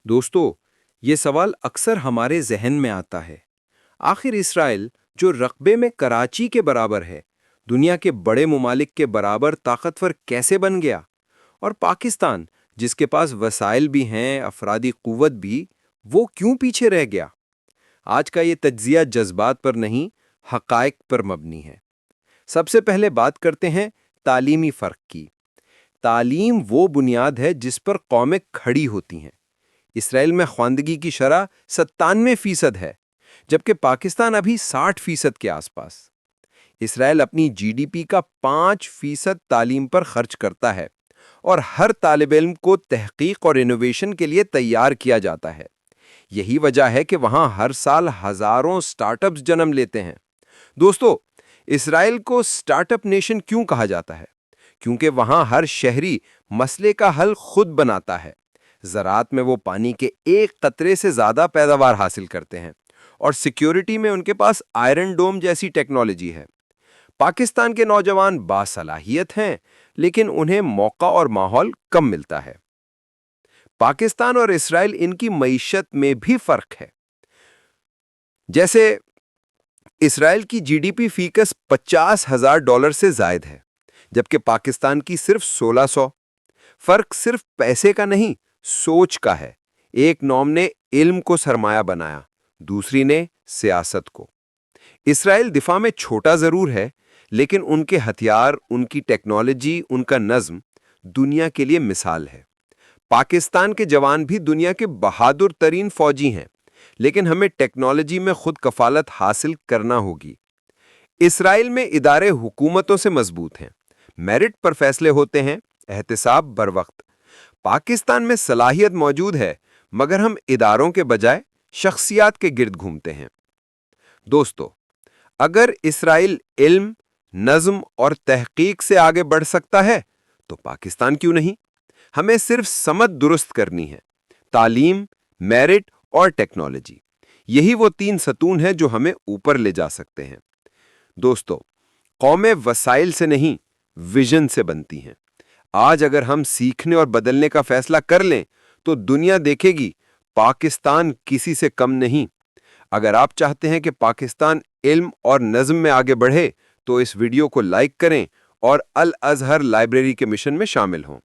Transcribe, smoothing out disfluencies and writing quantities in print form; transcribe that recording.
دوستو، یہ سوال اکثر ہمارے ذہن میں آتا ہے۔ آخر اسرائیل جو رقبے میں کراچی کے برابر ہے، دنیا کے بڑے ممالک کے برابر طاقتور کیسے بن گیا؟ اور پاکستان جس کے پاس وسائل بھی ہیں، افرادی قوت بھی، وہ کیوں پیچھے رہ گیا؟ آج کا یہ تجزیہ جذبات پر نہیں، حقائق پر مبنی ہے۔ سب سے پہلے بات کرتے ہیں تعلیمی فرق کی۔ تعلیم وہ بنیاد ہے جس پر قومیں کھڑی ہوتی ہیں۔ اسرائیل میں خواندگی کی شرح 97% ہے، جبکہ پاکستان ابھی 60% کے آس پاس۔ اسرائیل اپنی جی ڈی پی کا 5% تعلیم پر خرچ کرتا ہے، اور ہر طالب علم کو تحقیق اور انوویشن کے لیے تیار کیا جاتا ہے۔ یہی وجہ ہے کہ وہاں ہر سال ہزاروں سٹارٹ اپس جنم لیتے ہیں۔ دوستو، اسرائیل کو سٹارٹ اپ نیشن کیوں کہا جاتا ہے؟ کیونکہ وہاں ہر شہری مسئلے کا حل خود بناتا ہے۔ زراعت میں وہ پانی کے ایک قطرے سے زیادہ پیداوار حاصل کرتے ہیں، اور سیکیورٹی میں ان کے پاس آئرن ڈوم جیسی ٹیکنالوجی ہے۔ پاکستان کے نوجوان باصلاحیت ہیں، لیکن انہیں موقع اور ماحول کم ملتا ہے۔ پاکستان اور اسرائیل ان کی معیشت میں بھی فرق ہے۔ جیسے اسرائیل کی جی ڈی پی فی کس $50,000 سے زائد ہے، جبکہ پاکستان کی صرف 1600۔ فرق صرف پیسے کا نہیں، سوچ کا ہے۔ ایک نوم نے علم کو سرمایہ بنایا، دوسری نے سیاست کو۔ اسرائیل دفاع میں چھوٹا ضرور ہے، لیکن ان کے ہتھیار، ان کی ٹیکنالوجی، ان کا نظم دنیا کے لیے مثال ہے۔ پاکستان کے جوان بھی دنیا کے بہادر ترین فوجی ہیں، لیکن ہمیں ٹیکنالوجی میں خود کفالت حاصل کرنا ہوگی۔ اسرائیل میں ادارے حکومتوں سے مضبوط ہیں، میرٹ پر فیصلے ہوتے ہیں، احتساب بر وقت۔ پاکستان میں صلاحیت موجود ہے، مگر ہم اداروں کے بجائے شخصیات کے گرد گھومتے ہیں۔ دوستو، اگر اسرائیل علم، نظم اور تحقیق سے آگے بڑھ سکتا ہے تو پاکستان کیوں نہیں؟ ہمیں صرف سمت درست کرنی ہے: تعلیم، میرٹ اور ٹیکنالوجی۔ یہی وہ 3 ستون ہیں جو ہمیں اوپر لے جا سکتے ہیں۔ دوستو، قومیں وسائل سے نہیں، ویژن سے بنتی ہیں۔ آج اگر ہم سیکھنے اور بدلنے کا فیصلہ کر لیں تو دنیا دیکھے گی پاکستان کسی سے کم نہیں۔ اگر آپ چاہتے ہیں کہ پاکستان علم اور نظم میں آگے بڑھے تو اس ویڈیو کو لائک کریں اور الازہر لائبریری کے مشن میں شامل ہوں۔